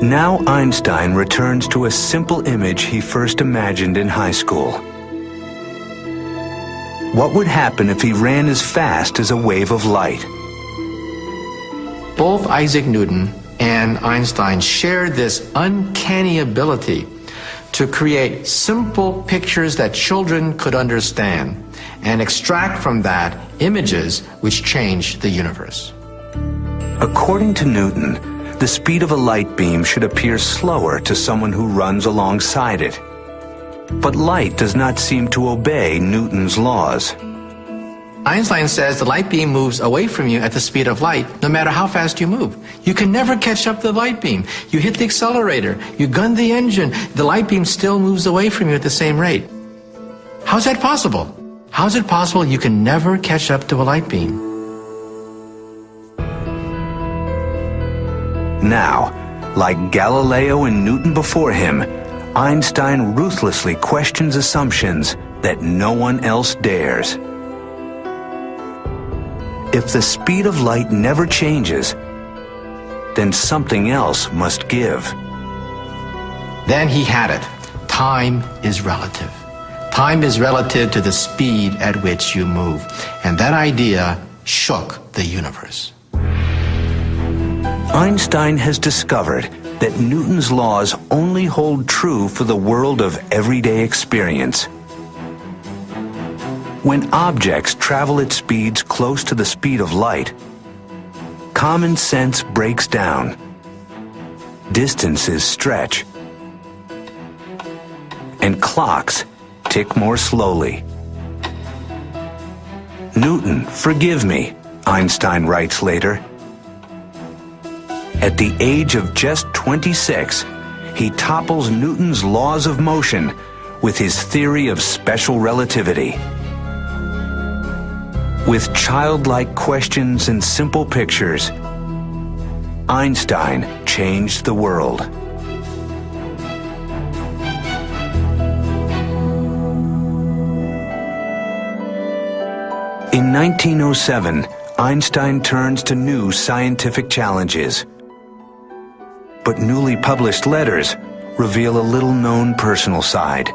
Now Einstein returns to a simple image he first imagined in high school. What would happen if he ran as fast as a wave of light? Both Isaac Newton and Einstein shared this uncanny ability to create simple pictures that children could understand and extract from that images which changed the universe. According to Newton, the speed of a light beam should appear slower to someone who runs alongside it. But light does not seem to obey Newton's laws. Einstein says the light beam moves away from you at the speed of light, no matter how fast you move. You can never catch up the light beam. You hit the accelerator, you gun the engine, the light beam still moves away from you at the same rate. How's that possible? How's it possible you can never catch up to a light beam? Now, like Galileo and Newton before him, Einstein ruthlessly questions assumptions that no one else dares. If the speed of light never changes, then something else must give. Then he had it. Time is relative. Time is relative to the speed at which you move. And that idea shook the universe. Einstein has discovered that Newton's laws only hold true for the world of everyday experience. When objects travel at speeds close to the speed of light, common sense breaks down, distances stretch, and clocks tick more slowly. Newton, forgive me, Einstein writes later. At the age of just 26, he topples Newton's laws of motion with his theory of special relativity. With childlike questions and simple pictures, Einstein changed the world. In 1907, Einstein turns to new scientific challenges. But newly published letters reveal a little-known personal side.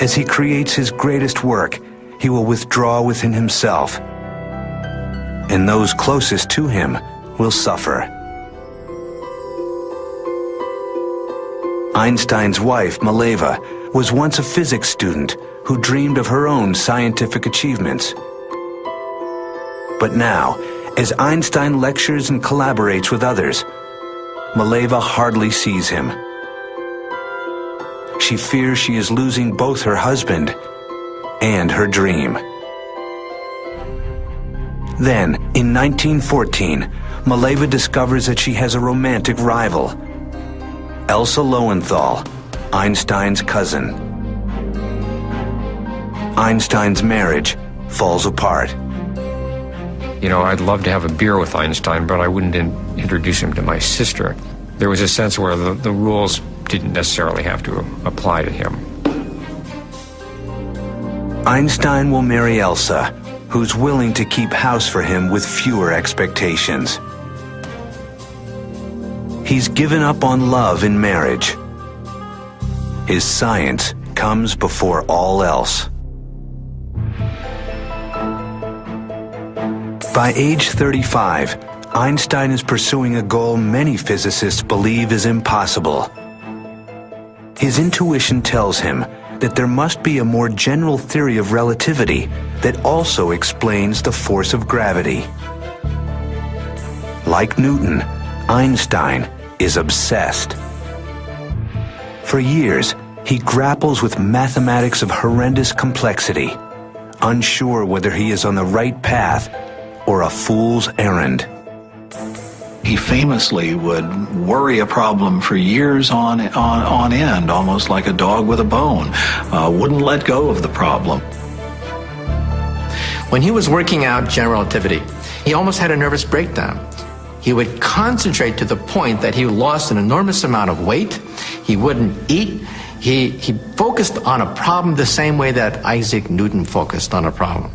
As he creates his greatest work, he will withdraw within himself, and those closest to him will suffer. Einstein's wife, Mileva, was once a physics student who dreamed of her own scientific achievements. But now, as Einstein lectures and collaborates with others, Mileva hardly sees him. She fears she is losing both her husband and her dream. Then, in 1914, Mileva discovers that she has a romantic rival, Elsa Lowenthal, Einstein's cousin. Einstein's marriage falls apart. You know, I'd love to have a beer with Einstein, but I wouldn't introduce him to my sister. There was a sense where the rules didn't necessarily have to apply to him. Einstein will marry Elsa, who's willing to keep house for him with fewer expectations. He's given up on love in marriage. His science comes before all else. By age 35, Einstein is pursuing a goal many physicists believe is impossible. His intuition tells him that there must be a more general theory of relativity that also explains the force of gravity. Like Newton, Einstein is obsessed. For years, he grapples with mathematics of horrendous complexity, unsure whether he is on the right path or a fool's errand. He famously would worry a problem for years on end, almost like a dog with a bone. Wouldn't let go of the problem. When he was working out general relativity, he almost had a nervous breakdown. He would concentrate to the point that he lost an enormous amount of weight. He wouldn't eat. He focused on a problem the same way that Isaac Newton focused on a problem.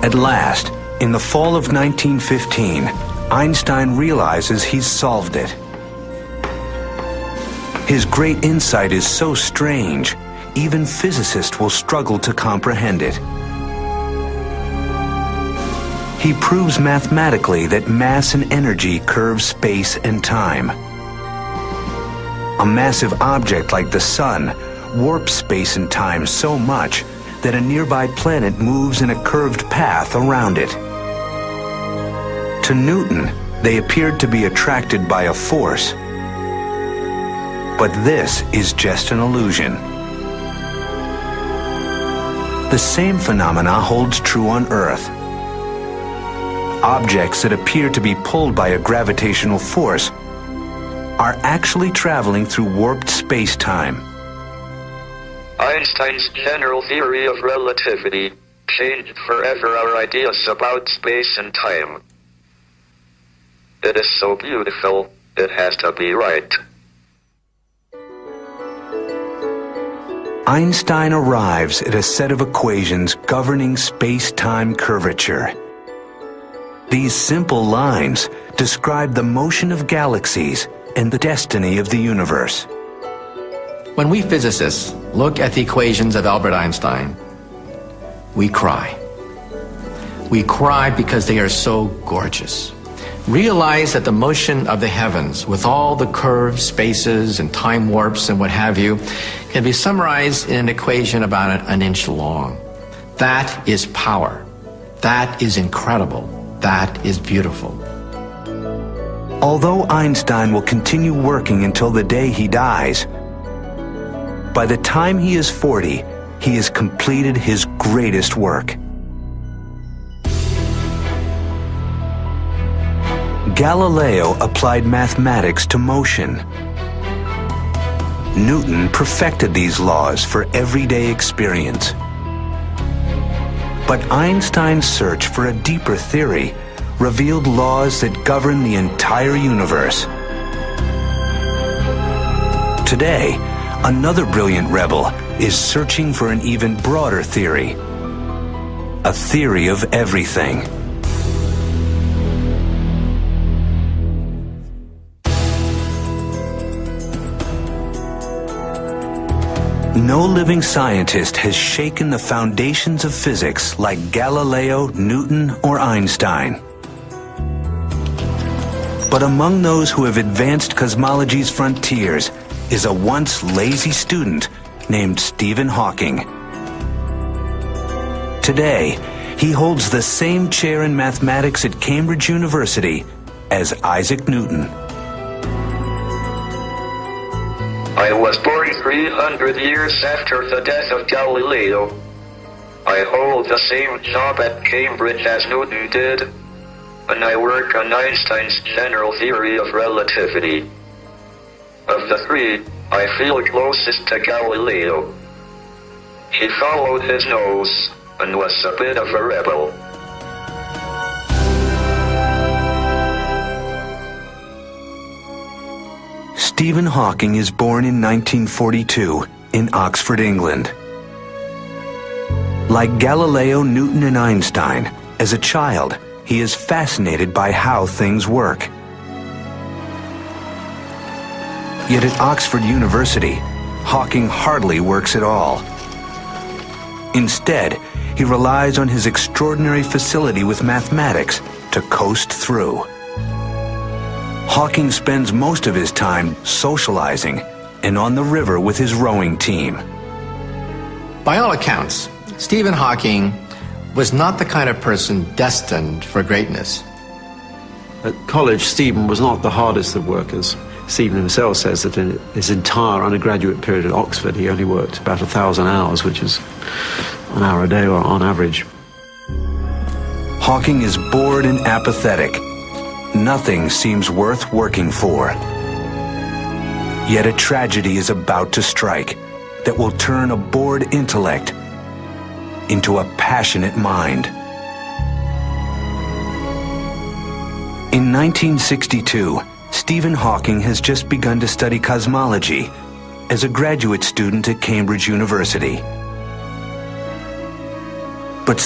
At last, In the fall of 1915, Einstein realizes he's solved it. His great insight is so strange, even physicists will struggle to comprehend it. He proves mathematically that mass and energy curve space and time. A massive object like the sun warps space and time so much that a nearby planet moves in a curved path around it. To Newton, they appeared to be attracted by a force. But this is just an illusion. The same phenomena holds true on Earth. Objects that appear to be pulled by a gravitational force are actually traveling through warped space-time. Einstein's general theory of relativity changed forever our ideas about space and time. It is so beautiful, it has to be right. Einstein arrives at a set of equations governing space-time curvature. These simple lines describe the motion of galaxies and the destiny of the universe. When we physicists look at the equations of Albert Einstein, we cry. We cry because they are so gorgeous. Realize that the motion of the heavens, with all the curved spaces and time warps and what have you, can be summarized in an equation about an inch long. That is power. That is incredible. That is beautiful. Although Einstein will continue working until the day he dies, by the time he is 40, he has completed his greatest work. Galileo applied mathematics to motion. Newton perfected these laws for everyday experience. But Einstein's search for a deeper theory revealed laws that govern the entire universe. Today, another brilliant rebel is searching for an even broader theory, a theory of everything. No living scientist has shaken the foundations of physics like Galileo, Newton, or Einstein. But among those who have advanced cosmology's frontiers is a once lazy student named Stephen Hawking. Today, he holds the same chair in mathematics at Cambridge University as Isaac Newton. I was born 300 years after the death of Galileo. I hold the same job at Cambridge as Newton did, and I work on Einstein's general theory of relativity. Of the three, I feel closest to Galileo. He followed his nose and was a bit of a rebel. Stephen Hawking is born in 1942 in Oxford, England. Like Galileo, Newton, and Einstein, as a child, he is fascinated by how things work. Yet at Oxford University, Hawking hardly works at all. Instead, he relies on his extraordinary facility with mathematics to coast through. Hawking spends most of his time socializing and on the river with his rowing team. By all accounts, Stephen Hawking was not the kind of person destined for greatness. At college, Stephen was not the hardest of workers. Stephen himself says that in his entire undergraduate period at Oxford, he only worked about 1,000 hours, which is an hour a day or on average. Hawking is bored and apathetic. Nothing seems worth working for. Yet a tragedy is about to strike that will turn a bored intellect into a passionate mind. In 1962, Stephen Hawking has just begun to study cosmology as a graduate student at Cambridge University. But